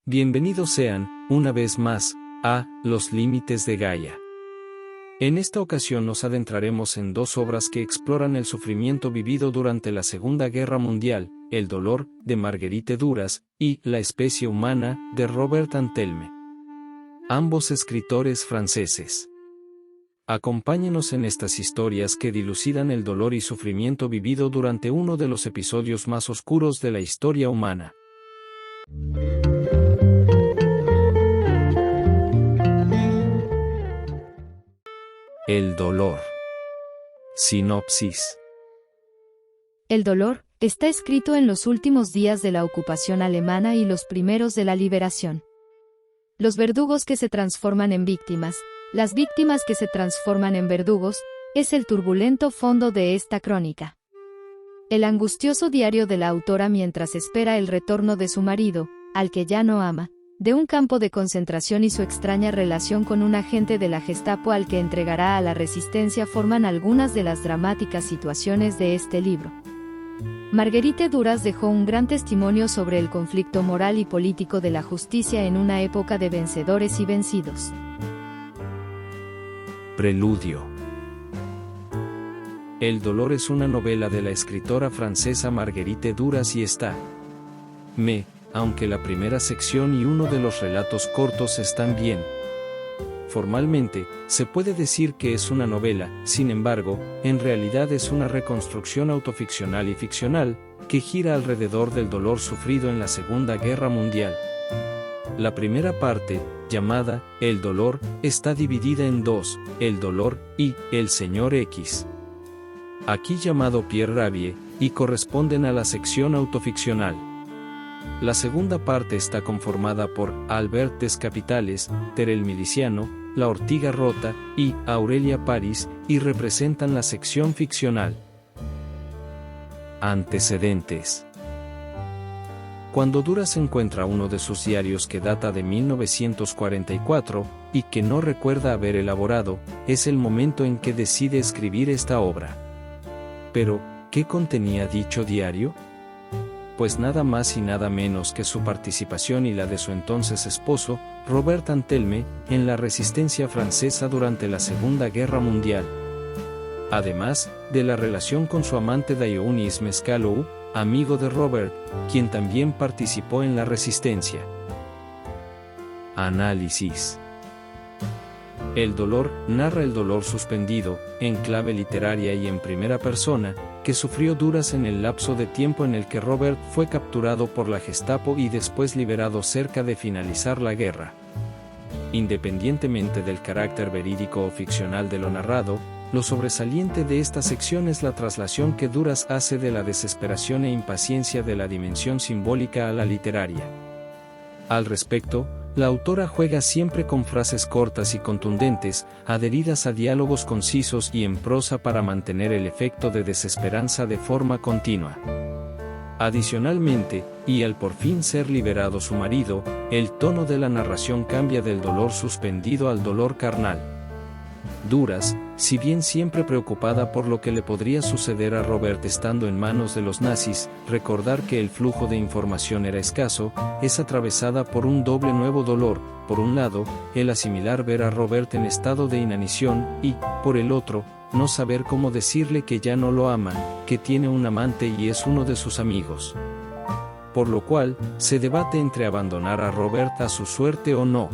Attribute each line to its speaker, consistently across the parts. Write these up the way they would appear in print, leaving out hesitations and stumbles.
Speaker 1: Bienvenidos sean, una vez más, a Los Límites de Gaia. En esta ocasión nos adentraremos en dos obras que exploran el sufrimiento vivido durante la Segunda Guerra Mundial, El dolor, de Marguerite Duras, y La especie humana, de Robert Antelme. Ambos escritores franceses. Acompáñenos en estas historias que dilucidan el dolor y sufrimiento vivido durante uno de los episodios más oscuros de la historia humana. El dolor. Sinopsis.
Speaker 2: El dolor está escrito en los últimos días de la ocupación alemana y los primeros de la liberación. Los verdugos que se transforman en víctimas, las víctimas que se transforman en verdugos, es el turbulento fondo de esta crónica. El angustioso diario de la autora mientras espera el retorno de su marido, al que ya no ama, de un campo de concentración y su extraña relación con un agente de la Gestapo al que entregará a la resistencia forman algunas de las dramáticas situaciones de este libro. Marguerite Duras dejó un gran testimonio sobre el conflicto moral y político de la justicia en una época de vencedores y vencidos.
Speaker 1: Preludio. El dolor es una novela de la escritora francesa Marguerite Duras y aunque la primera sección y uno de los relatos cortos están bien. Formalmente, se puede decir que es una novela, sin embargo, en realidad es una reconstrucción autoficcional y ficcional, que gira alrededor del dolor sufrido en la Segunda Guerra Mundial. La primera parte, llamada El dolor, está dividida en dos, El dolor y El señor X. Aquí llamado Pierre Rabie, y corresponden a la sección autoficcional. La segunda parte está conformada por Albert Descapitales, Terel Miliciano, La Ortiga Rota y Aurelia Paris, y representan la sección ficcional. Antecedentes. Cuando Duras encuentra uno de sus diarios que data de 1944, y que no recuerda haber elaborado, es el momento en que decide escribir esta obra. Pero, ¿qué contenía dicho diario? Pues nada más y nada menos que su participación y la de su entonces esposo, Robert Antelme, en la resistencia francesa durante la Segunda Guerra Mundial. Además, de la relación con su amante Dionys Mescalou, amigo de Robert, quien también participó en la resistencia. Análisis. El dolor narra el dolor suspendido, en clave literaria y en primera persona, que sufrió Duras en el lapso de tiempo en el que Robert fue capturado por la Gestapo y después liberado cerca de finalizar la guerra. Independientemente del carácter verídico o ficcional de lo narrado, lo sobresaliente de esta sección es la traslación que Duras hace de la desesperación e impaciencia de la dimensión simbólica a la literaria. Al respecto, la autora juega siempre con frases cortas y contundentes, adheridas a diálogos concisos y en prosa para mantener el efecto de desesperanza de forma continua. Adicionalmente, y al por fin ser liberado su marido, el tono de la narración cambia del dolor suspendido al dolor carnal. Duras, si bien siempre preocupada por lo que le podría suceder a Robert estando en manos de los nazis, recordar que el flujo de información era escaso, es atravesada por un doble nuevo dolor, por un lado, el asimilar ver a Robert en estado de inanición, y, por el otro, no saber cómo decirle que ya no lo ama, que tiene un amante y es uno de sus amigos. Por lo cual, se debate entre abandonar a Robert a su suerte o no.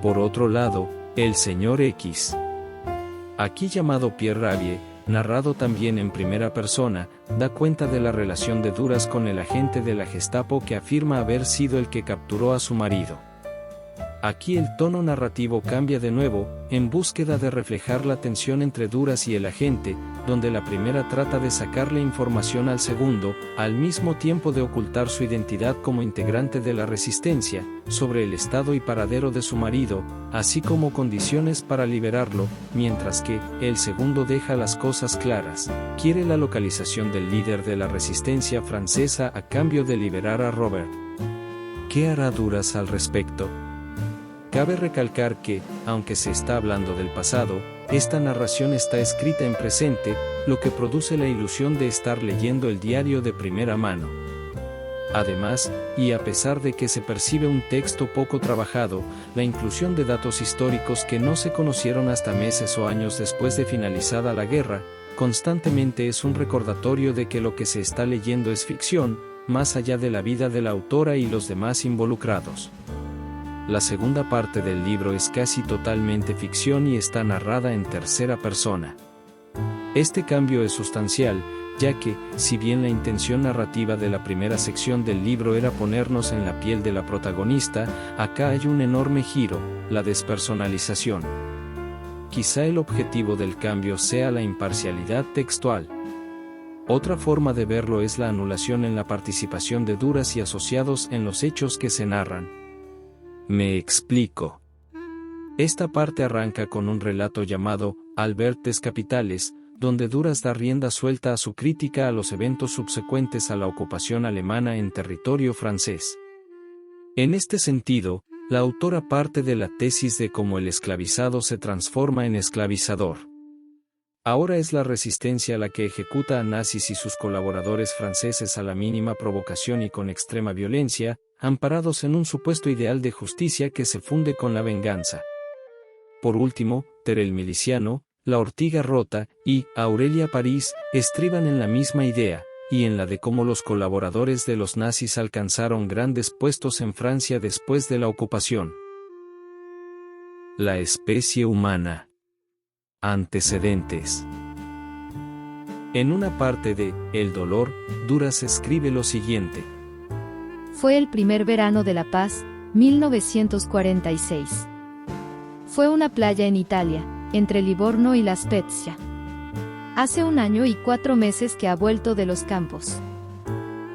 Speaker 1: Por otro lado, el señor X. Aquí llamado Pierre Rabie, narrado también en primera persona, da cuenta de la relación de Duras con el agente de la Gestapo que afirma haber sido el que capturó a su marido. Aquí el tono narrativo cambia de nuevo, en búsqueda de reflejar la tensión entre Duras y el agente, donde la primera trata de sacarle información al segundo, al mismo tiempo de ocultar su identidad como integrante de la resistencia, sobre el estado y paradero de su marido, así como condiciones para liberarlo, mientras que, el segundo deja las cosas claras, quiere la localización del líder de la resistencia francesa a cambio de liberar a Robert. ¿Qué hará Duras al respecto? Cabe recalcar que, aunque se está hablando del pasado, esta narración está escrita en presente, lo que produce la ilusión de estar leyendo el diario de primera mano. Además, y a pesar de que se percibe un texto poco trabajado, la inclusión de datos históricos que no se conocieron hasta meses o años después de finalizada la guerra, constantemente es un recordatorio de que lo que se está leyendo es ficción, más allá de la vida de la autora y los demás involucrados. La segunda parte del libro es casi totalmente ficción y está narrada en tercera persona. Este cambio es sustancial, ya que, si bien la intención narrativa de la primera sección del libro era ponernos en la piel de la protagonista, acá hay un enorme giro, la despersonalización. Quizá el objetivo del cambio sea la imparcialidad textual. Otra forma de verlo es la anulación en la participación de Duras y asociados en los hechos que se narran. Me explico. Esta parte arranca con un relato llamado Albertes Capitales, donde Duras da rienda suelta a su crítica a los eventos subsecuentes a la ocupación alemana en territorio francés. En este sentido, la autora parte de la tesis de cómo el esclavizado se transforma en esclavizador. Ahora es la resistencia la que ejecuta a nazis y sus colaboradores franceses a la mínima provocación y con extrema violencia, amparados en un supuesto ideal de justicia que se funde con la venganza. Por último, Ter el miliciano, La Ortiga Rota y Aurelia París estriban en la misma idea, y en la de cómo los colaboradores de los nazis alcanzaron grandes puestos en Francia después de la ocupación. La especie humana. Antecedentes. En una parte de El dolor, Duras escribe lo siguiente.
Speaker 2: Fue el primer verano de La Paz, 1946. Fue una playa en Italia, entre Livorno y La Spezia. Hace 1 año y 4 meses que ha vuelto de los campos.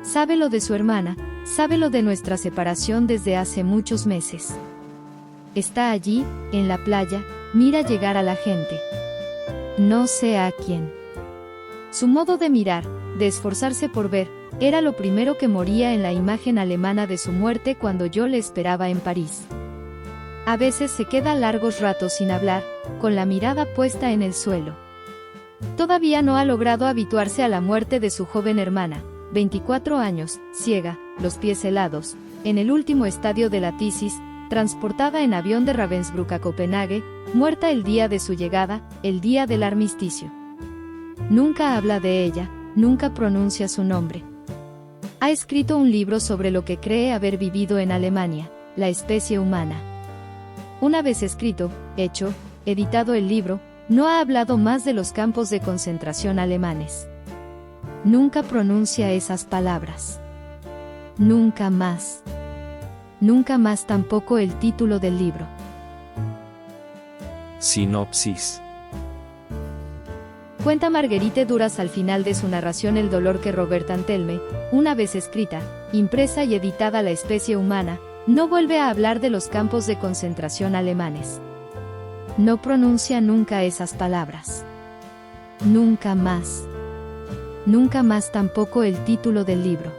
Speaker 2: Sabe lo de su hermana, sabe lo de nuestra separación desde hace muchos meses. Está allí, en la playa, mira llegar a la gente. No sé a quién. Su modo de mirar, de esforzarse por ver, era lo primero que moría en la imagen alemana de su muerte cuando yo le esperaba en París. A veces se queda largos ratos sin hablar, con la mirada puesta en el suelo. Todavía no ha logrado habituarse a la muerte de su joven hermana, 24 años, ciega, los pies helados, en el último estadio de la tisis, transportada en avión de Ravensbrück a Copenhague, muerta el día de su llegada, el día del armisticio. Nunca habla de ella, nunca pronuncia su nombre. Ha escrito un libro sobre lo que cree haber vivido en Alemania, la especie humana. Una vez escrito, hecho, editado el libro, no ha hablado más de los campos de concentración alemanes. Nunca pronuncia esas palabras. Nunca más. Nunca más tampoco el título del libro.
Speaker 1: Sinopsis.
Speaker 2: Cuenta Marguerite Duras al final de su narración el dolor que Robert Antelme, una vez escrita, impresa y editada La especie humana, no vuelve a hablar de los campos de concentración alemanes. No pronuncia nunca esas palabras. Nunca más. Nunca más tampoco el título del libro.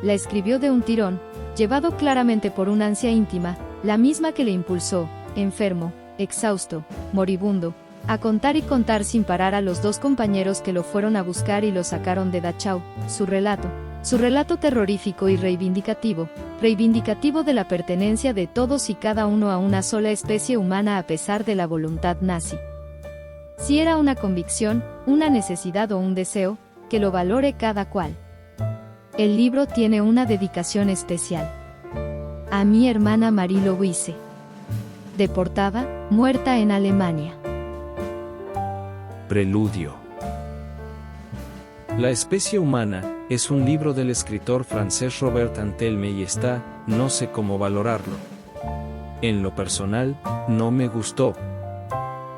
Speaker 2: La escribió de un tirón, llevado claramente por una ansia íntima, la misma que le impulsó, enfermo, exhausto, moribundo, a contar y contar sin parar a los 2 compañeros que lo fueron a buscar y lo sacaron de Dachau, su relato terrorífico y reivindicativo de la pertenencia de todos y cada uno a una sola especie humana a pesar de la voluntad nazi. Si era una convicción, una necesidad o un deseo, que lo valore cada cual. El libro tiene una dedicación especial. A mi hermana Marie-Louise. Deportada, muerta en Alemania.
Speaker 1: Preludio. La especie humana es un libro del escritor francés Robert Antelme y está, no sé cómo valorarlo. En lo personal, no me gustó.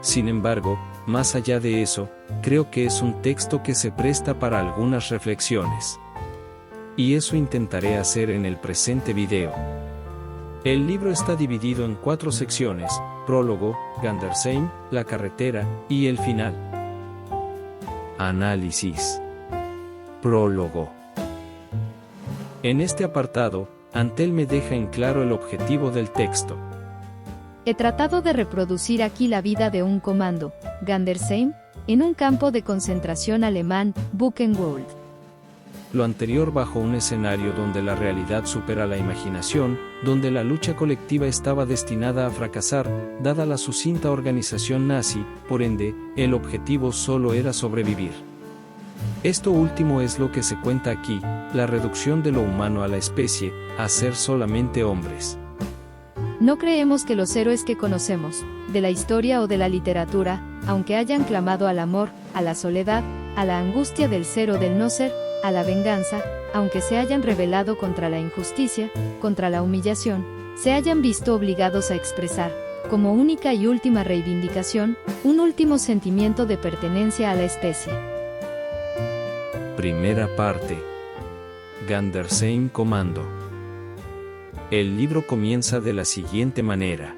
Speaker 1: Sin embargo, más allá de eso, creo que es un texto que se presta para algunas reflexiones. Y eso intentaré hacer en el presente video. El libro está dividido en 4 secciones: prólogo, Gandersheim, la carretera, y el final. Análisis. Prólogo. En este apartado, Antelme deja en claro el objetivo del texto.
Speaker 2: He tratado de reproducir aquí la vida de un comando, Gandersheim, en un campo de concentración alemán, Buchenwald.
Speaker 1: lo anterior bajo un escenario donde la realidad supera la imaginación, donde la lucha colectiva estaba destinada a fracasar, dada la sucinta organización nazi, por ende, el objetivo solo era sobrevivir. Esto último es lo que se cuenta aquí, la reducción de lo humano a la especie, a ser solamente hombres.
Speaker 2: No creemos que los héroes que conocemos, de la historia o de la literatura, aunque hayan clamado al amor, a la soledad, a la angustia del ser o del no ser, a la venganza, aunque se hayan rebelado contra la injusticia, contra la humillación, se hayan visto obligados a expresar, como única y última reivindicación, un último sentimiento de pertenencia a la especie.
Speaker 1: Primera parte. Gandersheim Kommando. El libro comienza de la siguiente manera.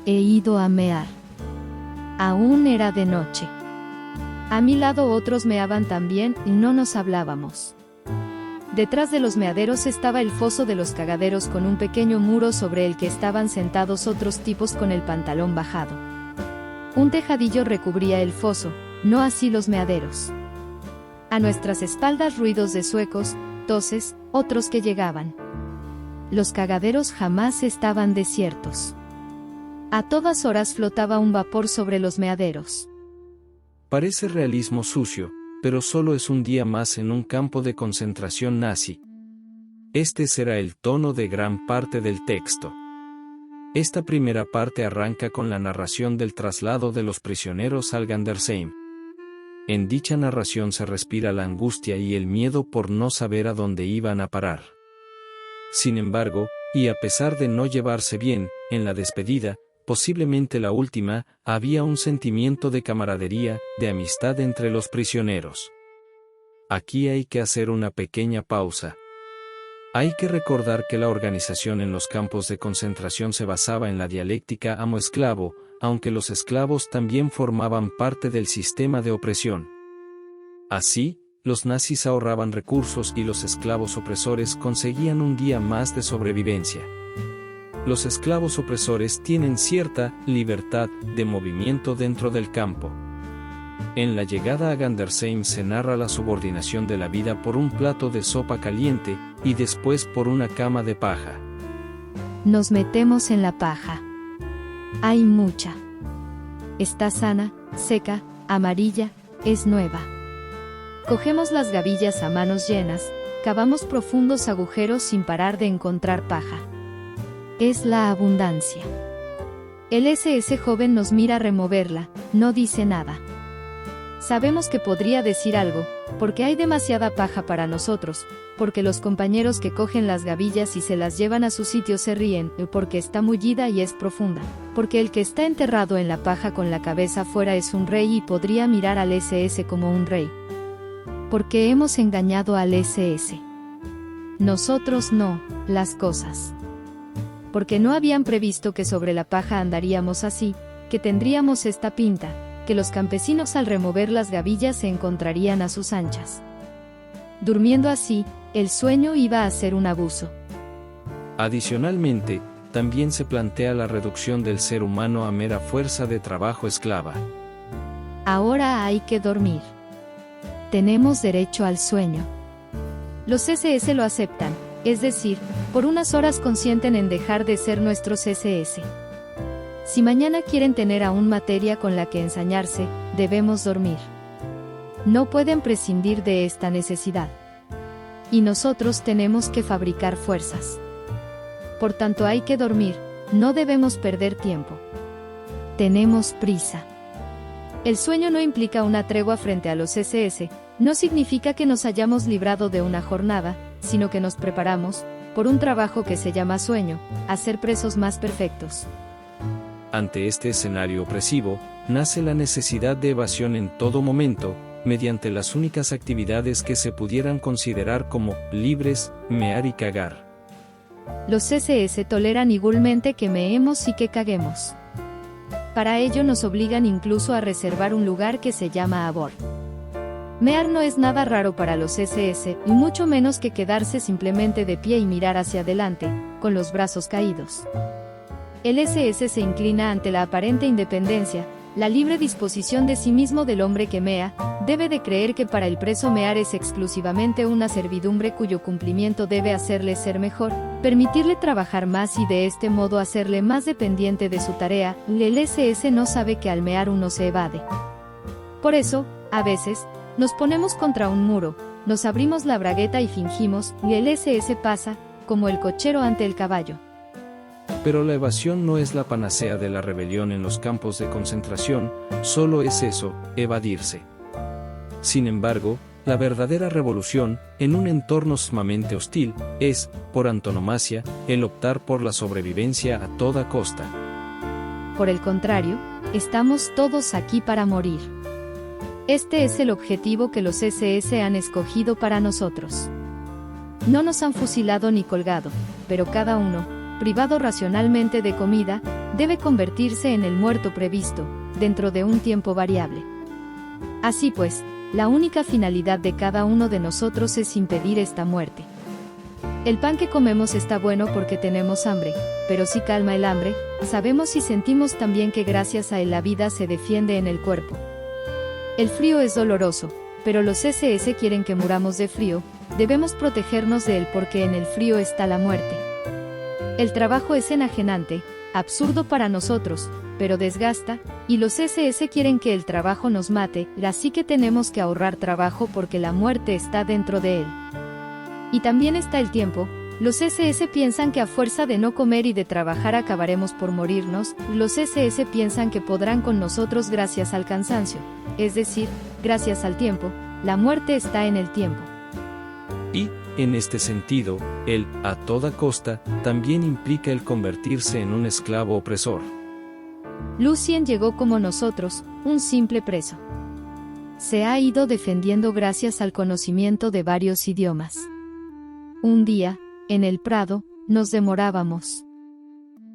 Speaker 2: He ido a mear. Aún era de noche. A mi lado otros meaban también y no nos hablábamos. Detrás de los meaderos estaba el foso de los cagaderos con un pequeño muro sobre el que estaban sentados otros tipos con el pantalón bajado. Un tejadillo recubría el foso, no así los meaderos. A nuestras espaldas ruidos de suecos, toses, otros que llegaban. Los cagaderos jamás estaban desiertos. A todas horas flotaba un vapor sobre los meaderos.
Speaker 1: Parece realismo sucio, pero solo es un día más en un campo de concentración nazi. Este será el tono de gran parte del texto. Esta primera parte arranca con la narración del traslado de los prisioneros al Gandersheim. En dicha narración se respira la angustia y el miedo por no saber a dónde iban a parar. Sin embargo, y a pesar de no llevarse bien, en la despedida, posiblemente la última, había un sentimiento de camaradería, de amistad entre los prisioneros. Aquí hay que hacer una pequeña pausa. Hay que recordar que la organización en los campos de concentración se basaba en la dialéctica amo-esclavo, aunque los esclavos también formaban parte del sistema de opresión. Así, los nazis ahorraban recursos y los esclavos opresores conseguían un día más de sobrevivencia. Los esclavos opresores tienen cierta libertad de movimiento dentro del campo. En la llegada a Gandersheim se narra la subordinación de la vida por un plato de sopa caliente, y después por una cama de paja.
Speaker 2: Nos metemos en la paja. Hay mucha. Está sana, seca, amarilla, es nueva. Cogemos las gavillas a manos llenas, cavamos profundos agujeros sin parar de encontrar paja. Es la abundancia. El SS joven nos mira removerla, no dice nada. Sabemos que podría decir algo, porque hay demasiada paja para nosotros, porque los compañeros que cogen las gavillas y se las llevan a su sitio se ríen, porque está mullida y es profunda, porque el que está enterrado en la paja con la cabeza fuera es un rey y podría mirar al SS como un rey. Porque hemos engañado al SS. Nosotros no, las cosas. Porque no habían previsto que sobre la paja andaríamos así, que tendríamos esta pinta, que los campesinos al remover las gavillas se encontrarían a sus anchas. Durmiendo así, el sueño iba a ser un abuso.
Speaker 1: Adicionalmente, también se plantea la reducción del ser humano a mera fuerza de trabajo esclava.
Speaker 2: Ahora hay que dormir. Tenemos derecho al sueño. Los SS lo aceptan, es decir, por unas horas consienten en dejar de ser nuestros SS. Si mañana quieren tener aún materia con la que ensañarse, debemos dormir. No pueden prescindir de esta necesidad. Y nosotros tenemos que fabricar fuerzas. Por tanto hay que dormir, no debemos perder tiempo. Tenemos prisa. El sueño no implica una tregua frente a los SS, no significa que nos hayamos librado de una jornada, sino que nos preparamos, por un trabajo que se llama sueño, a ser presos más perfectos.
Speaker 1: Ante este escenario opresivo, nace la necesidad de evasión en todo momento, mediante las únicas actividades que se pudieran considerar como libres, mear y cagar.
Speaker 2: Los SS toleran igualmente que meemos y que caguemos. Para ello nos obligan incluso a reservar un lugar que se llama abor. Mear no es nada raro para los SS, y mucho menos que quedarse simplemente de pie y mirar hacia adelante, con los brazos caídos. El SS se inclina ante la aparente independencia, la libre disposición de sí mismo del hombre que mea, debe de creer que para el preso mear es exclusivamente una servidumbre cuyo cumplimiento debe hacerle ser mejor, permitirle trabajar más y de este modo hacerle más dependiente de su tarea. El SS no sabe que al mear uno se evade. Por eso, a veces, nos ponemos contra un muro, nos abrimos la bragueta y fingimos, y el SS pasa, como el cochero ante el caballo.
Speaker 1: Pero la evasión no es la panacea de la rebelión en los campos de concentración, solo es eso, evadirse. Sin embargo, la verdadera revolución, en un entorno sumamente hostil, es, por antonomasia, el optar por la sobrevivencia a toda costa.
Speaker 2: Por el contrario, estamos todos aquí para morir. Este es el objetivo que los SS han escogido para nosotros. No nos han fusilado ni colgado, pero cada uno, privado racionalmente de comida, debe convertirse en el muerto previsto, dentro de un tiempo variable. Así pues, la única finalidad de cada uno de nosotros es impedir esta muerte. El pan que comemos está bueno porque tenemos hambre, pero si calma el hambre, sabemos y sentimos también que gracias a él la vida se defiende en el cuerpo. El frío es doloroso, pero los SS quieren que muramos de frío, debemos protegernos de él porque en el frío está la muerte. El trabajo es enajenante, absurdo para nosotros, pero desgasta, y los SS quieren que el trabajo nos mate, así que tenemos que ahorrar trabajo porque la muerte está dentro de él. Y también está el tiempo. Los SS piensan que a fuerza de no comer y de trabajar acabaremos por morirnos, los SS piensan que podrán con nosotros gracias al cansancio, es decir, gracias al tiempo, la muerte está en el tiempo.
Speaker 1: Y, en este sentido, el a toda costa también implica el convertirse en un esclavo opresor.
Speaker 2: Lucien llegó como nosotros, un simple preso. Se ha ido defendiendo gracias al conocimiento de varios idiomas. Un día, en el Prado, nos demorábamos.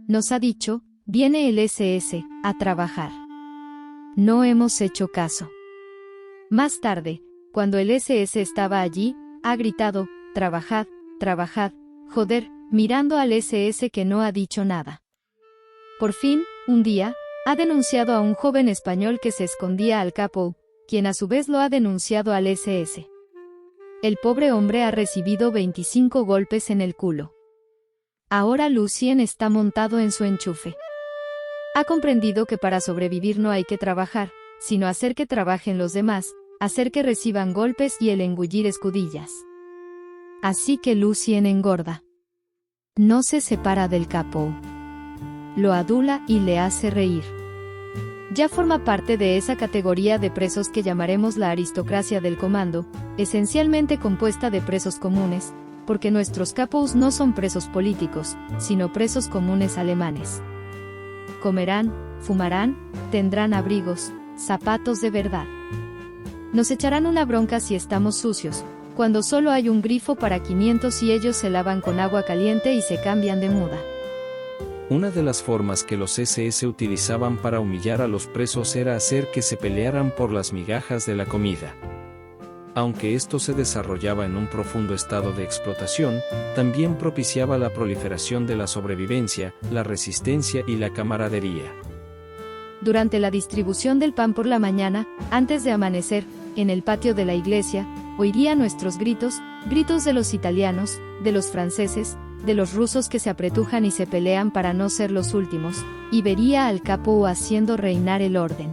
Speaker 2: Nos ha dicho, viene el SS, a trabajar. No hemos hecho caso. Más tarde, cuando el SS estaba allí, ha gritado, trabajad, trabajad, joder, mirando al SS que no ha dicho nada. Por fin, un día, ha denunciado a un joven español que se escondía al capo, quien a su vez lo ha denunciado al SS. El pobre hombre ha recibido 25 golpes en el culo. Ahora Lucien está montado en su enchufe. Ha comprendido que para sobrevivir no hay que trabajar, sino hacer que trabajen los demás, hacer que reciban golpes y el engullir escudillas. Así que Lucien engorda. No se separa del capo. Lo adula y le hace reír. Ya forma parte de esa categoría de presos que llamaremos la aristocracia del comando, esencialmente compuesta de presos comunes, porque nuestros capos no son presos políticos, sino presos comunes alemanes. Comerán, fumarán, tendrán abrigos, zapatos de verdad. Nos echarán una bronca si estamos sucios, cuando solo hay un grifo para 500 y ellos se lavan con agua caliente y se cambian de muda.
Speaker 1: Una de las formas que los SS utilizaban para humillar a los presos era hacer que se pelearan por las migajas de la comida. Aunque esto se desarrollaba en un profundo estado de explotación, también propiciaba la proliferación de la sobrevivencia, la resistencia y la camaradería.
Speaker 2: Durante la distribución del pan por la mañana, antes de amanecer, en el patio de la iglesia, oiría nuestros gritos, gritos de los italianos, de los franceses, de los rusos que se apretujan y se pelean para no ser los últimos, y vería al capo haciendo reinar el orden.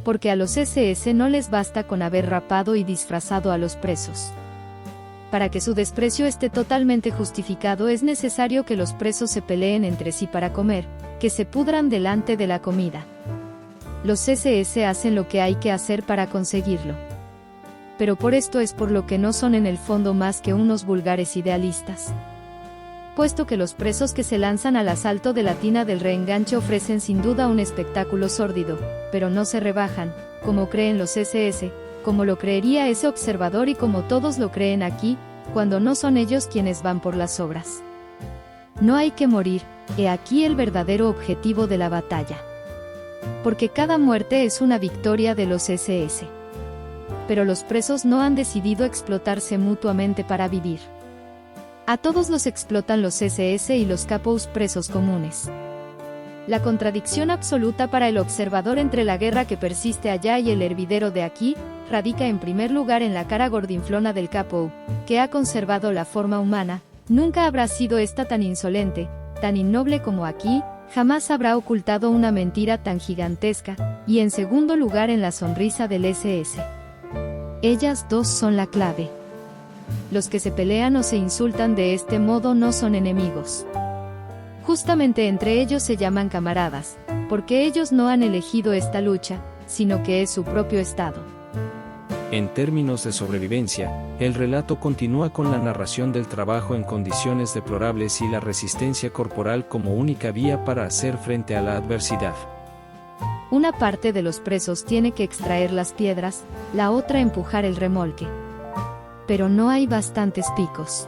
Speaker 2: Porque a los SS no les basta con haber rapado y disfrazado a los presos. Para que su desprecio esté totalmente justificado es necesario que los presos se peleen entre sí para comer, que se pudran delante de la comida. Los SS hacen lo que hay que hacer para conseguirlo. Pero por esto es por lo que no son en el fondo más que unos vulgares idealistas. Puesto que los presos que se lanzan al asalto de la tina del reenganche ofrecen sin duda un espectáculo sórdido, pero no se rebajan, como creen los SS, como lo creería ese observador y como todos lo creen aquí, cuando no son ellos quienes van por las obras. No hay que morir, he aquí el verdadero objetivo de la batalla. Porque cada muerte es una victoria de los SS. Pero los presos no han decidido explotarse mutuamente para vivir. A todos los explotan los SS y los capos presos comunes. La contradicción absoluta para el observador entre la guerra que persiste allá y el hervidero de aquí, radica en primer lugar en la cara gordinflona del capo, que ha conservado la forma humana. Nunca habrá sido esta tan insolente, tan innoble como aquí, jamás habrá ocultado una mentira tan gigantesca, y en segundo lugar en la sonrisa del SS. Ellas dos son la clave. Los que se pelean o se insultan de este modo no son enemigos. Justamente entre ellos se llaman camaradas, porque ellos no han elegido esta lucha, sino que es su propio estado.
Speaker 1: En términos de sobrevivencia, el relato continúa con la narración del trabajo en condiciones deplorables y la resistencia corporal como única vía para hacer frente a la adversidad.
Speaker 2: Una parte de los presos tiene que extraer las piedras, la otra empujar el remolque. Pero no hay bastantes picos.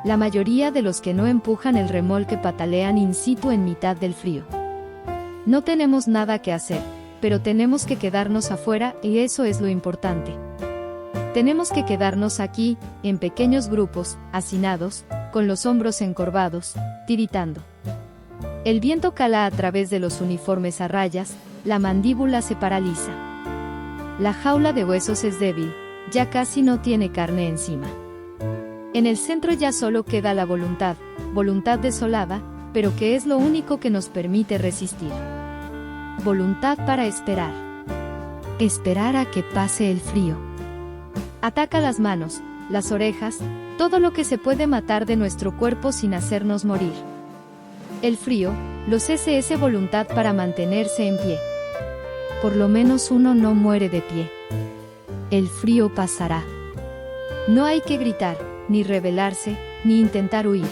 Speaker 2: La mayoría de los que no empujan el remolque patalean in situ en mitad del frío. No tenemos nada que hacer, pero tenemos que quedarnos afuera, y eso es lo importante. Tenemos que quedarnos aquí, en pequeños grupos, hacinados, con los hombros encorvados, tiritando. El viento cala a través de los uniformes a rayas, la mandíbula se paraliza. La jaula de huesos es débil, ya casi no tiene carne encima. En el centro ya solo queda la voluntad desolada, pero que es lo único que nos permite resistir. Voluntad para esperar. Esperar a que pase el frío. Ataca las manos, las orejas, todo lo que se puede matar de nuestro cuerpo sin hacernos morir. El frío, los SS voluntad para mantenerse en pie. Por lo menos uno no muere de pie. El frío pasará. No hay que gritar, ni rebelarse, ni intentar huir.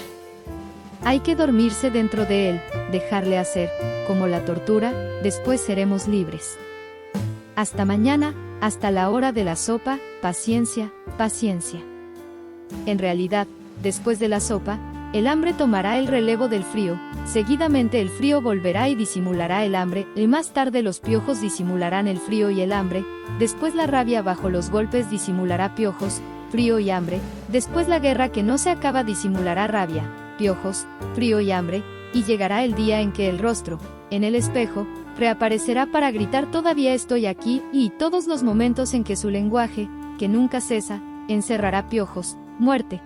Speaker 2: Hay que dormirse dentro de él, dejarle hacer, como la tortura, después seremos libres. Hasta mañana, hasta la hora de la sopa, paciencia, paciencia. En realidad, después de la sopa, el hambre tomará el relevo del frío, seguidamente el frío volverá y disimulará el hambre, y más tarde los piojos disimularán el frío y el hambre, después la rabia bajo los golpes disimulará piojos, frío y hambre, después la guerra que no se acaba disimulará rabia, piojos, frío y hambre, y llegará el día en que el rostro, en el espejo, reaparecerá para gritar todavía estoy aquí, y todos los momentos en que su lenguaje, que nunca cesa, encerrará piojos, muerte,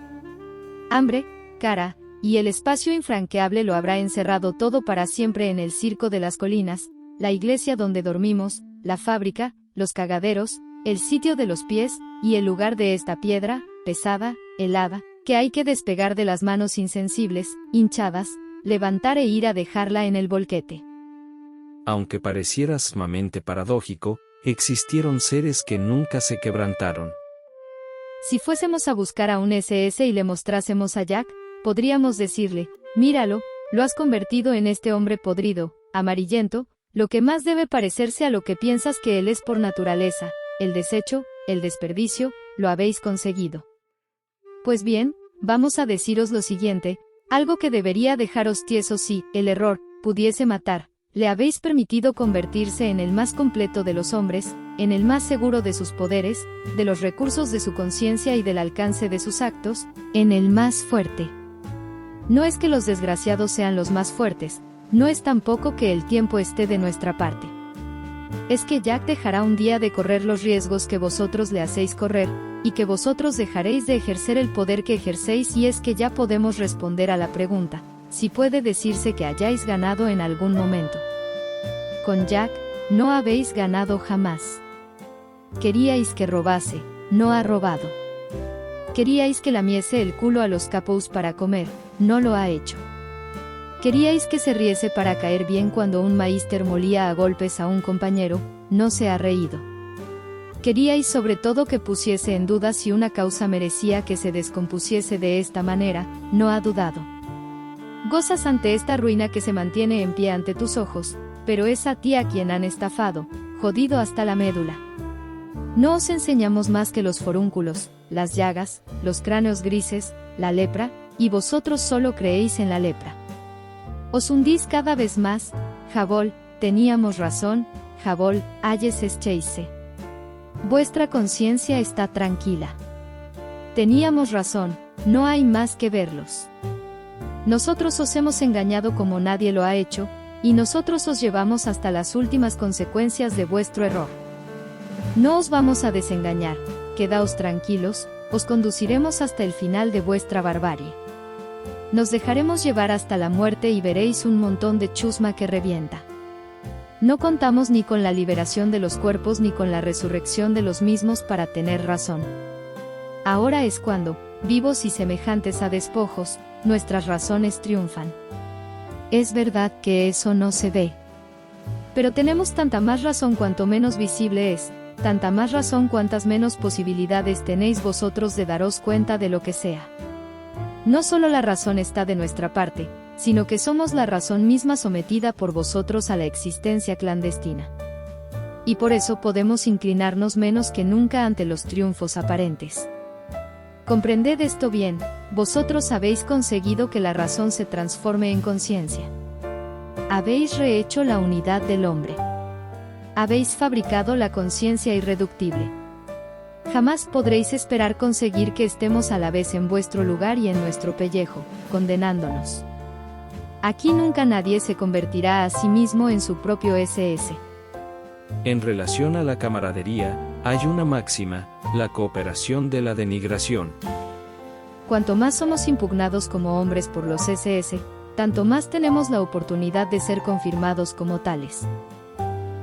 Speaker 2: hambre, cara, y el espacio infranqueable lo habrá encerrado todo para siempre en el circo de las colinas, la iglesia donde dormimos, la fábrica, los cagaderos, el sitio de los pies, y el lugar de esta piedra, pesada, helada, que hay que despegar de las manos insensibles, hinchadas, levantar e ir a dejarla en el bolquete.
Speaker 1: Aunque pareciera sumamente paradójico, existieron seres que nunca se quebrantaron.
Speaker 2: Si fuésemos a buscar a un SS y le mostrásemos a Jack, podríamos decirle, míralo, lo has convertido en este hombre podrido, amarillento, lo que más debe parecerse a lo que piensas que él es por naturaleza, el desecho, el desperdicio, lo habéis conseguido. Pues bien, vamos a deciros lo siguiente, algo que debería dejaros tiesos si, el error, pudiese matar, le habéis permitido convertirse en el más completo de los hombres, en el más seguro de sus poderes, de los recursos de su conciencia y del alcance de sus actos, en el más fuerte. No es que los desgraciados sean los más fuertes, no es tampoco que el tiempo esté de nuestra parte. Es que Jack dejará un día de correr los riesgos que vosotros le hacéis correr, y que vosotros dejaréis de ejercer el poder que ejercéis y es que ya podemos responder a la pregunta, si puede decirse que hayáis ganado en algún momento. Con Jack, no habéis ganado jamás. Queríais que robase, no ha robado. Queríais que lamiese el culo a los capos para comer, no lo ha hecho. Queríais que se riese para caer bien cuando un maíster molía a golpes a un compañero, no se ha reído. Queríais sobre todo que pusiese en duda si una causa merecía que se descompusiese de esta manera, no ha dudado. Gozas ante esta ruina que se mantiene en pie ante tus ojos, pero es a ti a quien han estafado, jodido hasta la médula. No os enseñamos más que los forúnculos, las llagas, los cráneos grises, la lepra, y vosotros solo creéis en la lepra. Os hundís cada vez más, Jabol, teníamos razón, Jabol, ayes escheise. Vuestra conciencia está tranquila. Teníamos razón, no hay más que verlos. Nosotros os hemos engañado como nadie lo ha hecho, y nosotros os llevamos hasta las últimas consecuencias de vuestro error. No os vamos a desengañar, quedaos tranquilos, os conduciremos hasta el final de vuestra barbarie. Nos dejaremos llevar hasta la muerte y veréis un montón de chusma que revienta. No contamos ni con la liberación de los cuerpos ni con la resurrección de los mismos para tener razón. Ahora es cuando, vivos y semejantes a despojos, nuestras razones triunfan. Es verdad que eso no se ve. Pero tenemos tanta más razón cuanto menos visible es, tanta más razón cuantas menos posibilidades tenéis vosotros de daros cuenta de lo que sea. No solo la razón está de nuestra parte, sino que somos la razón misma sometida por vosotros a la existencia clandestina. Y por eso podemos inclinarnos menos que nunca ante los triunfos aparentes. Comprended esto bien, vosotros habéis conseguido que la razón se transforme en conciencia. Habéis rehecho la unidad del hombre. Habéis fabricado la conciencia irreductible. Jamás podréis esperar conseguir que estemos a la vez en vuestro lugar y en nuestro pellejo, condenándonos. Aquí nunca nadie se convertirá a sí mismo en su propio SS.
Speaker 1: En relación a la camaradería, hay una máxima, la cooperación de la denigración.
Speaker 2: Cuanto más somos impugnados como hombres por los SS, tanto más tenemos la oportunidad de ser confirmados como tales.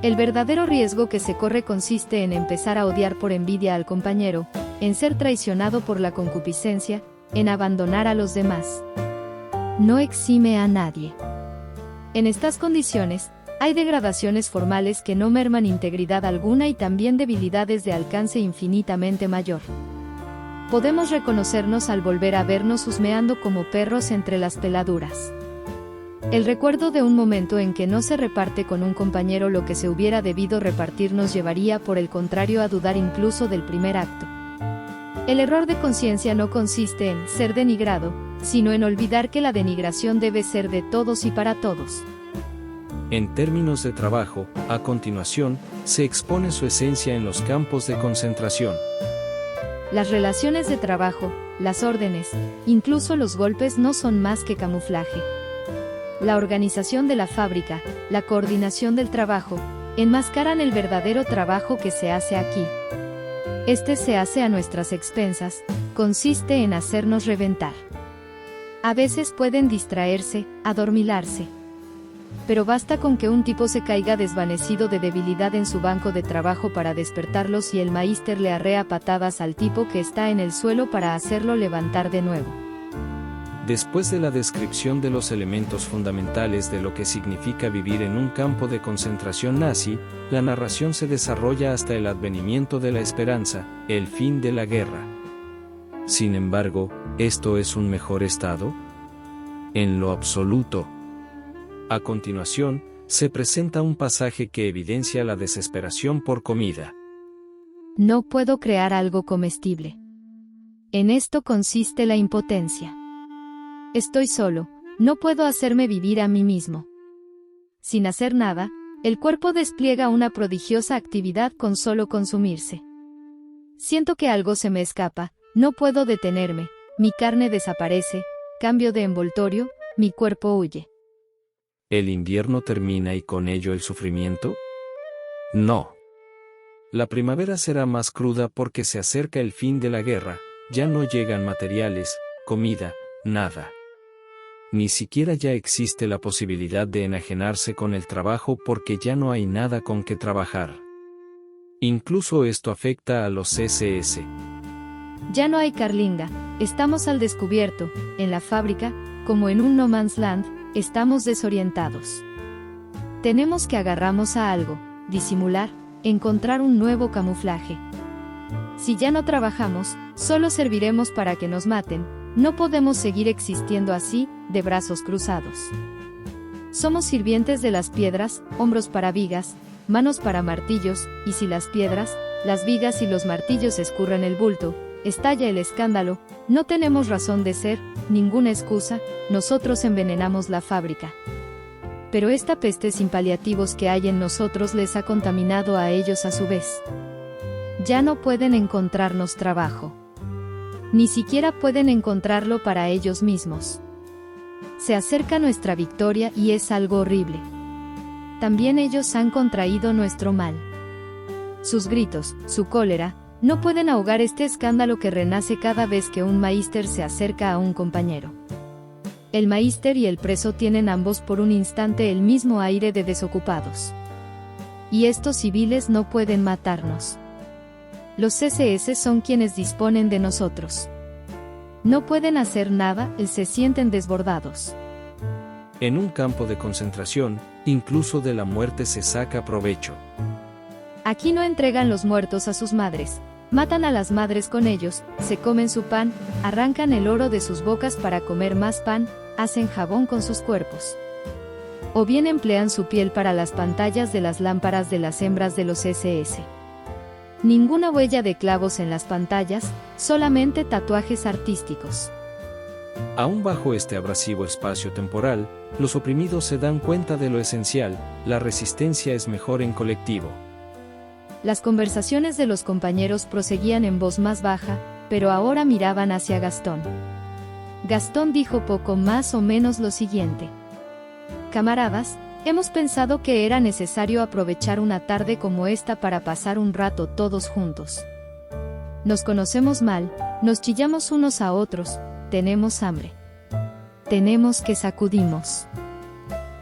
Speaker 2: El verdadero riesgo que se corre consiste en empezar a odiar por envidia al compañero, en ser traicionado por la concupiscencia, en abandonar a los demás. No exime a nadie. En estas condiciones, hay degradaciones formales que no merman integridad alguna y también debilidades de alcance infinitamente mayor. Podemos reconocernos al volver a vernos husmeando como perros entre las peladuras. El recuerdo de un momento en que no se reparte con un compañero lo que se hubiera debido repartir nos llevaría por el contrario a dudar incluso del primer acto. El error de conciencia no consiste en ser denigrado, sino en olvidar que la denigración debe ser de todos y para todos.
Speaker 1: En términos de trabajo, a continuación, se expone su esencia en los campos de concentración.
Speaker 2: Las relaciones de trabajo, las órdenes, incluso los golpes no son más que camuflaje. La organización de la fábrica, la coordinación del trabajo, enmascaran el verdadero trabajo que se hace aquí. Este se hace a nuestras expensas, consiste en hacernos reventar. A veces pueden distraerse, adormilarse. Pero basta con que un tipo se caiga desvanecido de debilidad en su banco de trabajo para despertarlos y el maíster le arrea patadas al tipo que está en el suelo para hacerlo levantar de nuevo.
Speaker 1: Después de la descripción de los elementos fundamentales de lo que significa vivir en un campo de concentración nazi, la narración se desarrolla hasta el advenimiento de la esperanza, el fin de la guerra. Sin embargo, ¿esto es un mejor estado? En lo absoluto. A continuación, se presenta un pasaje que evidencia la desesperación por comida.
Speaker 2: No puedo crear algo comestible. En esto consiste la impotencia. Estoy solo, no puedo hacerme vivir a mí mismo. Sin hacer nada, el cuerpo despliega una prodigiosa actividad con solo consumirse. Siento que algo se me escapa, no puedo detenerme, mi carne desaparece, cambio de envoltorio, mi cuerpo huye.
Speaker 1: ¿El invierno termina y con ello el sufrimiento? No. La primavera será más cruda porque se acerca el fin de la guerra, ya no llegan materiales, comida, nada. Ni siquiera ya existe la posibilidad de enajenarse con el trabajo porque ya no hay nada con que trabajar. Incluso esto afecta a los SS.
Speaker 2: Ya no hay carlinga, estamos al descubierto, en la fábrica, como en un no man's land, estamos desorientados. Tenemos que agarrarnos a algo, disimular, encontrar un nuevo camuflaje. Si ya no trabajamos, solo serviremos para que nos maten, no podemos seguir existiendo así, de brazos cruzados. Somos sirvientes de las piedras, hombros para vigas, manos para martillos, y si las piedras, las vigas y los martillos escurren el bulto, estalla el escándalo, no tenemos razón de ser, ninguna excusa, nosotros envenenamos la fábrica. Pero esta peste sin paliativos que hay en nosotros les ha contaminado a ellos a su vez. Ya no pueden encontrarnos trabajo. Ni siquiera pueden encontrarlo para ellos mismos. Se acerca nuestra victoria y es algo horrible. también ellos han contraído nuestro mal. Sus gritos, su cólera, no pueden ahogar este escándalo que renace cada vez que un maíster se acerca a un compañero. El maíster y el preso tienen ambos por un instante el mismo aire de desocupados. Y estos civiles no pueden matarnos. Los CSS son quienes disponen de nosotros. No pueden hacer nada, se sienten desbordados.
Speaker 1: En un campo de concentración, incluso de la muerte se saca provecho.
Speaker 2: Aquí no entregan los muertos a sus madres, matan a las madres con ellos, se comen su pan, arrancan el oro de sus bocas para comer más pan, hacen jabón con sus cuerpos. O bien emplean su piel para las pantallas de las lámparas de las hembras de los SS. Ninguna huella de clavos en las pantallas, solamente tatuajes artísticos.
Speaker 1: Aún bajo este abrasivo espacio temporal, los oprimidos se dan cuenta de lo esencial: la resistencia es mejor en colectivo.
Speaker 2: Las conversaciones de los compañeros proseguían en voz más baja, pero ahora miraban hacia Gastón. Gastón dijo poco más o menos lo siguiente: camaradas, hemos pensado que era necesario aprovechar una tarde como esta para pasar un rato todos juntos. Nos conocemos mal, nos chillamos unos a otros, tenemos hambre. Tenemos que sacudirnos.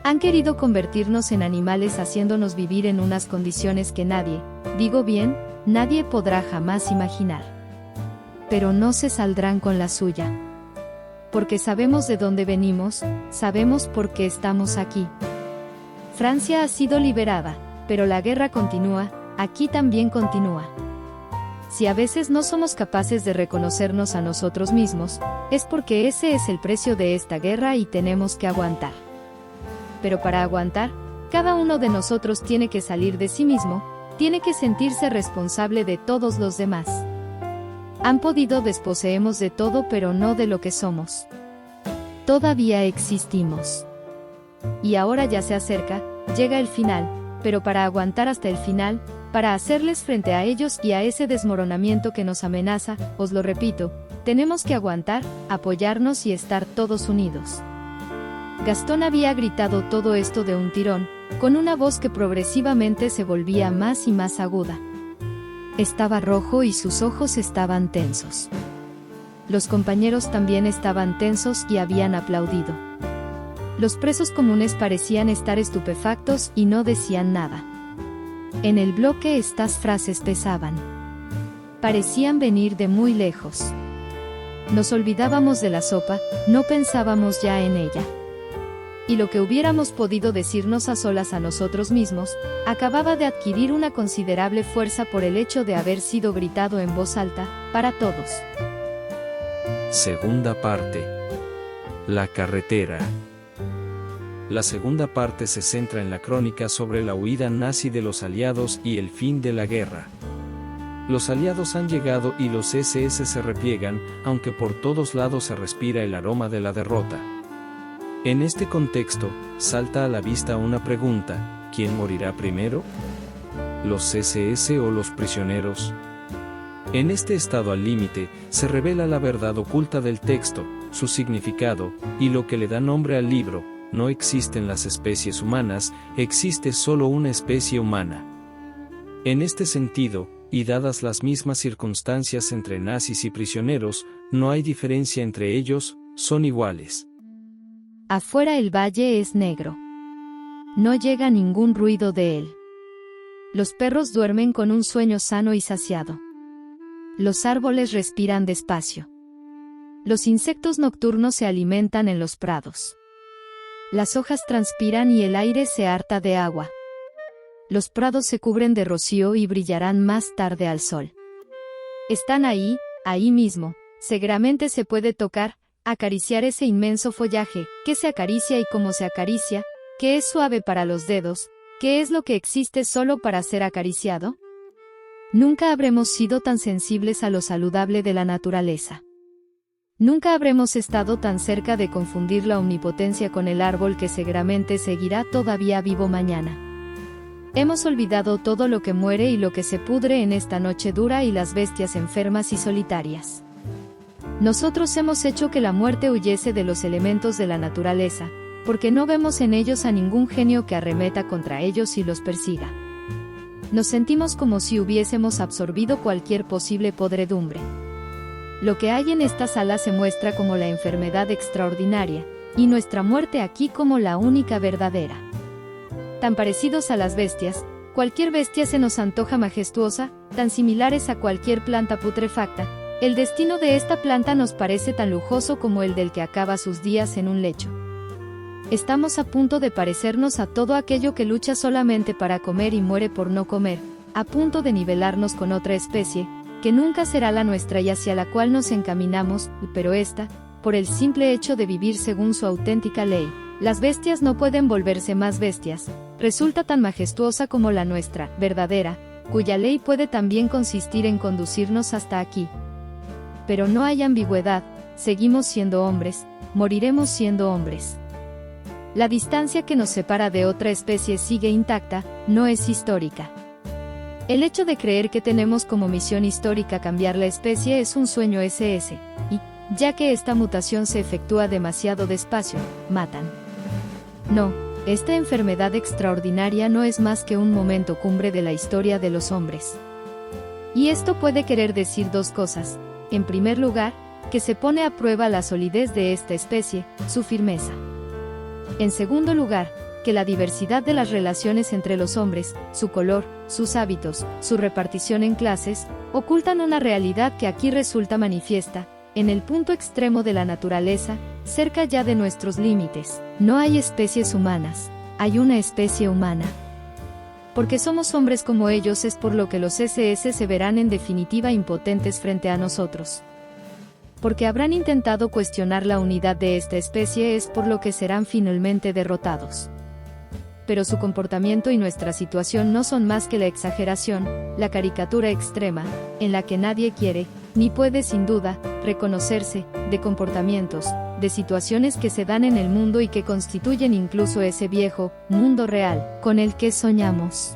Speaker 2: Han querido convertirnos en animales haciéndonos vivir en unas condiciones que nadie, digo bien, nadie podrá jamás imaginar. Pero no se saldrán con la suya. Porque sabemos de dónde venimos, sabemos por qué estamos aquí. Francia ha sido liberada, pero la guerra continúa, aquí también continúa. Si a veces no somos capaces de reconocernos a nosotros mismos, es porque ese es el precio de esta guerra y tenemos que aguantar. Pero para aguantar, cada uno de nosotros tiene que salir de sí mismo, tiene que sentirse responsable de todos los demás. Han podido desposeernos de todo, pero no de lo que somos. Todavía existimos. Y ahora ya se acerca, llega el final, pero para aguantar hasta el final, para hacerles frente a ellos y a ese desmoronamiento que nos amenaza, os lo repito, tenemos que aguantar, apoyarnos y estar todos unidos. Gastón había gritado todo esto de un tirón, con una voz que progresivamente se volvía más y más aguda. Estaba rojo y sus ojos estaban tensos. Los compañeros también estaban tensos y habían aplaudido. Los presos comunes parecían estar estupefactos y no decían nada. En el bloque estas frases pesaban. Parecían venir de muy lejos. Nos olvidábamos de la sopa, no pensábamos ya en ella. Y lo que hubiéramos podido decirnos a solas a nosotros mismos, acababa de adquirir una considerable fuerza por el hecho de haber sido gritado en voz alta, para todos.
Speaker 1: Segunda parte. La carretera. La segunda parte se centra en la crónica sobre la huida nazi de los aliados y el fin de la guerra. Los aliados han llegado y los SS se repliegan, aunque por todos lados se respira el aroma de la derrota. En este contexto, salta a la vista una pregunta: ¿quién morirá primero? ¿Los SS o los prisioneros? En este estado al límite, se revela la verdad oculta del texto, su significado, y lo que le da nombre al libro. No existen las especies humanas, existe solo una especie humana. En este sentido, y dadas las mismas circunstancias entre nazis y prisioneros, no hay diferencia entre ellos, son iguales.
Speaker 2: Afuera el valle es negro. No llega ningún ruido de él. Los perros duermen con un sueño sano y saciado. Los árboles respiran despacio. Los insectos nocturnos se alimentan en los prados. Las hojas transpiran y el aire se harta de agua. Los prados se cubren de rocío y brillarán más tarde al sol. Están ahí, ahí mismo, seguramente se puede tocar, acariciar ese inmenso follaje, que se acaricia y como se acaricia, que es suave para los dedos, que es lo que existe solo para ser acariciado. Nunca habremos sido tan sensibles a lo saludable de la naturaleza. Nunca habremos estado tan cerca de confundir la omnipotencia con el árbol que seguramente seguirá todavía vivo mañana. Hemos olvidado todo lo que muere y lo que se pudre en esta noche dura y las bestias enfermas y solitarias. Nosotros hemos hecho que la muerte huyese de los elementos de la naturaleza, porque no vemos en ellos a ningún genio que arremeta contra ellos y los persiga. Nos sentimos como si hubiésemos absorbido cualquier posible podredumbre. Lo que hay en esta sala se muestra como la enfermedad extraordinaria, y nuestra muerte aquí como la única verdadera. Tan parecidos a las bestias, cualquier bestia se nos antoja majestuosa, tan similares a cualquier planta putrefacta, el destino de esta planta nos parece tan lujoso como el del que acaba sus días en un lecho. Estamos a punto de parecernos a todo aquello que lucha solamente para comer y muere por no comer, a punto de nivelarnos con otra especie, que nunca será la nuestra y hacia la cual nos encaminamos, pero esta, por el simple hecho de vivir según su auténtica ley, las bestias no pueden volverse más bestias, resulta tan majestuosa como la nuestra, verdadera, cuya ley puede también consistir en conducirnos hasta aquí. Pero no hay ambigüedad, seguimos siendo hombres, moriremos siendo hombres. La distancia que nos separa de otra especie sigue intacta, no es histórica. El hecho de creer que tenemos como misión histórica cambiar la especie es un sueño SS, y, ya que esta mutación se efectúa demasiado despacio, matan. No, esta enfermedad extraordinaria no es más que un momento cumbre de la historia de los hombres. Y esto puede querer decir dos cosas. En primer lugar, que se pone a prueba la solidez de esta especie, su firmeza. En segundo lugar, que la diversidad de las relaciones entre los hombres, su color, sus hábitos, su repartición en clases, ocultan una realidad que aquí resulta manifiesta, en el punto extremo de la naturaleza, cerca ya de nuestros límites. No hay especies humanas, hay una especie humana. Porque somos hombres como ellos es por lo que los SS se verán en definitiva impotentes frente a nosotros. Porque habrán intentado cuestionar la unidad de esta especie es por lo que serán finalmente derrotados. Pero su comportamiento y nuestra situación no son más que la exageración, la caricatura extrema, en la que nadie quiere, ni puede sin duda, reconocerse, de comportamientos, de situaciones que se dan en el mundo y que constituyen incluso ese viejo mundo real, con el que soñamos.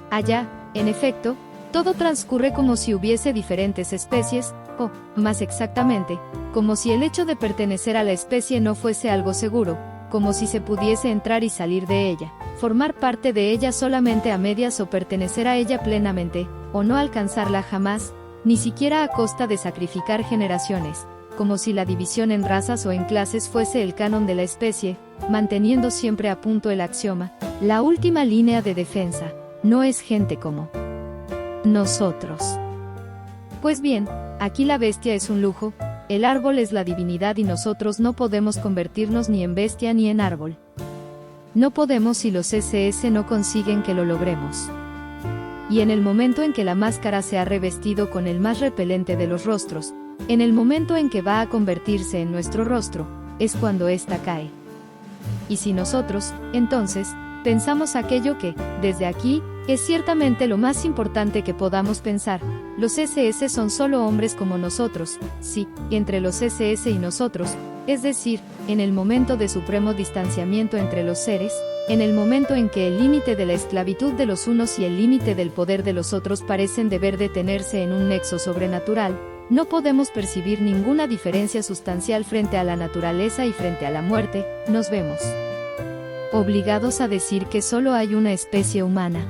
Speaker 2: Allá, en efecto, todo transcurre como si hubiese diferentes especies, o, más exactamente, como si el hecho de pertenecer a la especie no fuese algo seguro, como si se pudiese entrar y salir de ella, formar parte de ella solamente a medias o pertenecer a ella plenamente, o no alcanzarla jamás, ni siquiera a costa de sacrificar generaciones, como si la división en razas o en clases fuese el canon de la especie, manteniendo siempre a punto el axioma, la última línea de defensa, no es gente como nosotros. Pues bien, aquí la bestia es un lujo, el árbol es la divinidad y nosotros no podemos convertirnos ni en bestia ni en árbol. No podemos si los SS no consiguen que lo logremos. Y en el momento en que la máscara se ha revestido con el más repelente de los rostros, en el momento en que va a convertirse en nuestro rostro, es cuando ésta cae. Y si nosotros, entonces, pensamos aquello que, desde aquí, es ciertamente lo más importante que podamos pensar, los SS son solo hombres como nosotros, sí, entre los SS y nosotros, es decir, en el momento de supremo distanciamiento entre los seres, en el momento en que el límite de la esclavitud de los unos y el límite del poder de los otros parecen deber detenerse en un nexo sobrenatural, no podemos percibir ninguna diferencia sustancial frente a la naturaleza y frente a la muerte, nos vemos obligados a decir que solo hay una especie humana.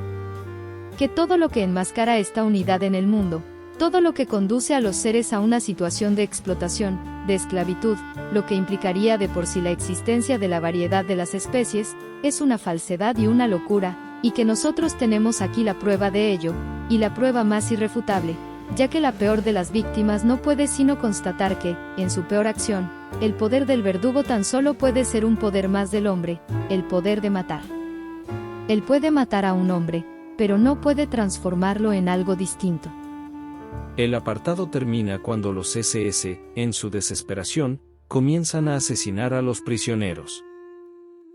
Speaker 2: Que todo lo que enmascara esta unidad en el mundo, todo lo que conduce a los seres a una situación de explotación, de esclavitud, lo que implicaría de por sí la existencia de la variedad de las especies, es una falsedad y una locura, y que nosotros tenemos aquí la prueba de ello, y la prueba más irrefutable, ya que la peor de las víctimas no puede sino constatar que, en su peor acción, el poder del verdugo tan solo puede ser un poder más del hombre, el poder de matar. Él puede matar a un hombre, pero no puede transformarlo en algo distinto.
Speaker 1: El apartado termina cuando los SS, en su desesperación, comienzan a asesinar a los prisioneros.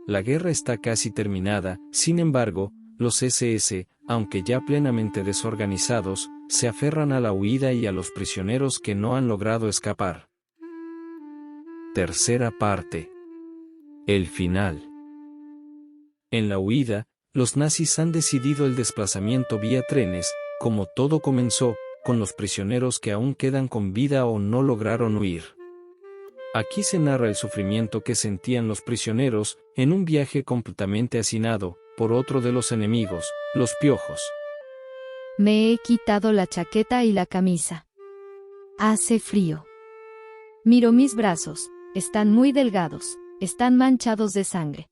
Speaker 1: La guerra está casi terminada, sin embargo, los SS, aunque ya plenamente desorganizados, se aferran a la huida y a los prisioneros que no han logrado escapar. Tercera parte. El final. En la huida, los nazis han decidido el desplazamiento vía trenes, como todo comenzó, con los prisioneros que aún quedan con vida o no lograron huir. Aquí se narra el sufrimiento que sentían los prisioneros en un viaje completamente hacinado por otro de los enemigos, los piojos.
Speaker 2: Me he quitado la chaqueta y la camisa. Hace frío. Miro mis brazos, están muy delgados, están manchados de sangre.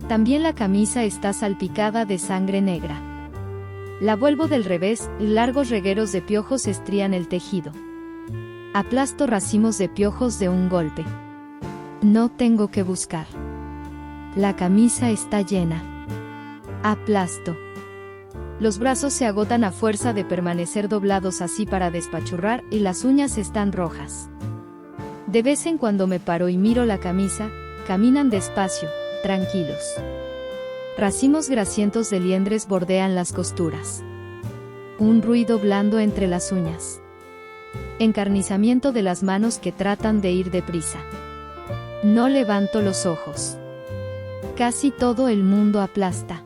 Speaker 2: También la camisa está salpicada de sangre negra. La vuelvo del revés, largos regueros de piojos estrían el tejido. Aplasto racimos de piojos de un golpe. No tengo que buscar. La camisa está llena. Aplasto. Los brazos se agotan a fuerza de permanecer doblados así para despachurrar y las uñas están rojas. De vez en cuando me paro y miro la camisa, caminan despacio, tranquilos. Racimos grasientos de liendres bordean las costuras. Un ruido blando entre las uñas. Encarnizamiento de las manos que tratan de ir deprisa. No levanto los ojos. Casi todo el mundo aplasta.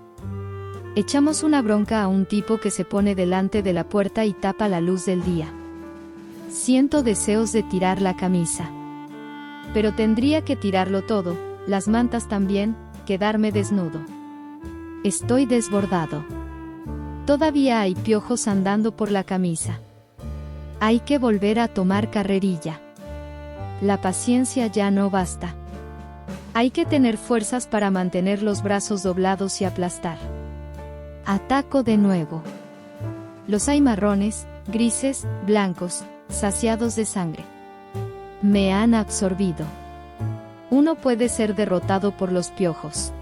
Speaker 2: Echamos una bronca a un tipo que se pone delante de la puerta y tapa la luz del día. Siento deseos de tirar la camisa. Pero tendría que tirarlo todo, las mantas también, quedarme desnudo. Estoy desbordado. Todavía hay piojos andando por la camisa. Hay que volver a tomar carrerilla. La paciencia ya no basta. Hay que tener fuerzas para mantener los brazos doblados y aplastar. Ataco de nuevo. Los hay marrones, grises, blancos, saciados de sangre. Me han absorbido. Uno puede ser derrotado por los piojos.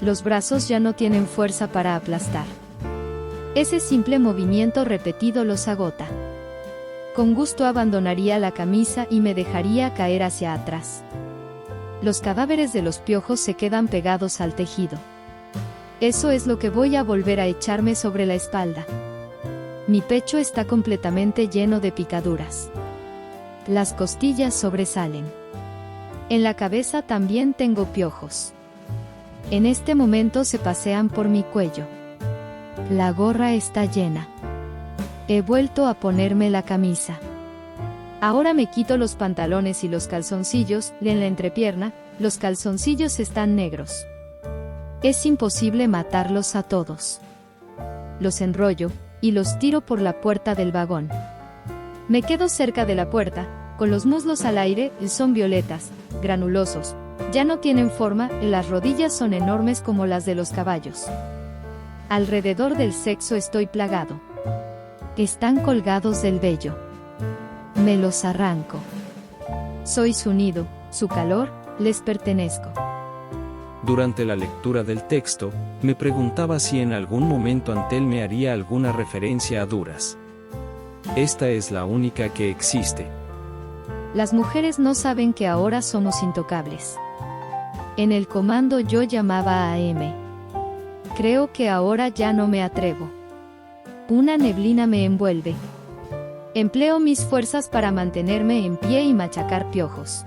Speaker 2: Los brazos ya no tienen fuerza para aplastar. Ese simple movimiento repetido los agota. Con gusto abandonaría la camisa y me dejaría caer hacia atrás. Los cadáveres de los piojos se quedan pegados al tejido. Eso es lo que voy a volver a echarme sobre la espalda. Mi pecho está completamente lleno de picaduras. Las costillas sobresalen. En la cabeza también tengo piojos. En este momento se pasean por mi cuello. La gorra está llena. He vuelto a ponerme la camisa. Ahora me quito los pantalones y los calzoncillos, en la entrepierna, los calzoncillos están negros. Es imposible matarlos a todos. Los enrollo, y los tiro por la puerta del vagón. Me quedo cerca de la puerta, con los muslos al aire, son violetas, granulosos, ya no tienen forma, las rodillas son enormes como las de los caballos. Alrededor del sexo estoy plagado. Están colgados del vello. Me los arranco. Soy su nido, su calor, les pertenezco.
Speaker 1: Durante la lectura del texto, me preguntaba si en algún momento Antel me haría alguna referencia a Duras. Esta es la única que existe.
Speaker 2: Las mujeres no saben que ahora somos intocables. En el comando yo llamaba a M. Creo que ahora ya no me atrevo. Una neblina me envuelve. Empleo mis fuerzas para mantenerme en pie y machacar piojos.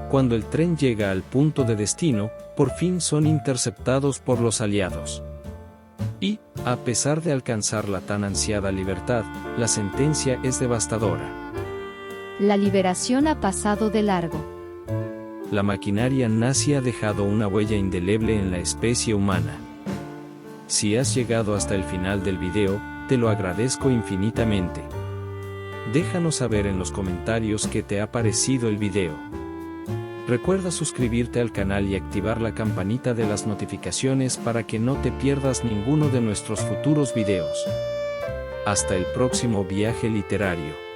Speaker 1: Cuando el tren llega al punto de destino, por fin son interceptados por los aliados. Y, a pesar de alcanzar la tan ansiada libertad, la sentencia es devastadora.
Speaker 2: La liberación ha pasado de largo.
Speaker 1: La maquinaria nazi ha dejado una huella indeleble en la especie humana. Si has llegado hasta el final del video, te lo agradezco infinitamente. Déjanos saber en los comentarios qué te ha parecido el video. Recuerda suscribirte al canal y activar la campanita de las notificaciones para que no te pierdas ninguno de nuestros futuros videos. Hasta el próximo viaje literario.